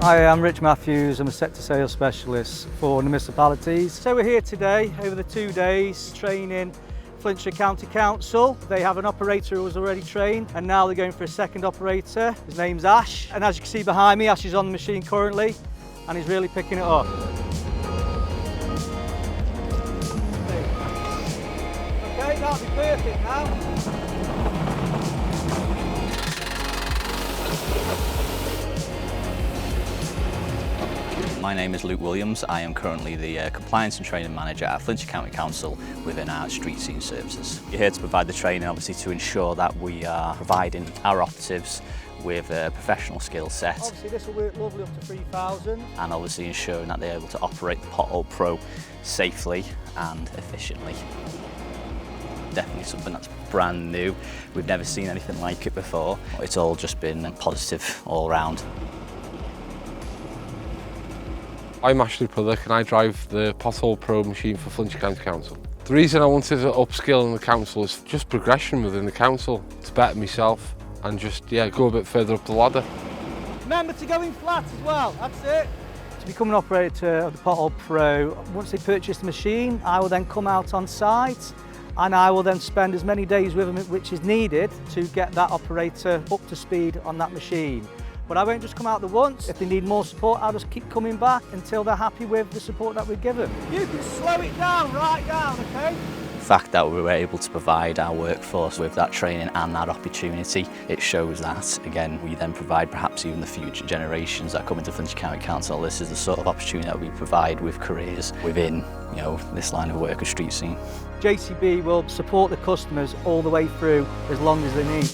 Hi, I'm Rich Matthews. I'm a sector sales specialist for the municipalities. So we're here today over the 2 days training Flintshire County Council. They have an operator who was already trained and now they're going for a second operator. His name's Ash, and as you can see behind me, Ash is on the machine currently and he's really picking it up. Okay, that'll be perfect now. My name is Luke Williams. I am currently the Compliance and Training Manager at Flintshire County Council within our street scene services. We're here to provide the training, obviously, to ensure that we are providing our operatives with a professional skill set. Obviously this will work lovely up to 3,000. And obviously ensuring that they're able to operate the Pothole Pro safely and efficiently. Definitely something that's brand new. We've never seen anything like it before. It's all just been positive all round. I'm Ashley Pullock and I drive the Pothole Pro machine for Flintshire County Council. The reason I wanted to upskill in the council is just progression within the council, to better myself and just go a bit further up the ladder. Remember to go in flat as well, that's it. To become an operator of the Pothole Pro, once they purchase the machine, I will then come out on site and I will then spend as many days with them which is needed to get that operator up to speed on that machine. But I won't just come out the once. If they need more support, I'll just keep coming back until they're happy with the support that we give them. You can slow it down, right down, okay? The fact that we were able to provide our workforce with that training and that opportunity, it shows that, again, we then provide perhaps even the future generations that come into Flintshire County Council. This is the sort of opportunity that we provide with careers within, this line of work of street scene. JCB will support the customers all the way through as long as they need.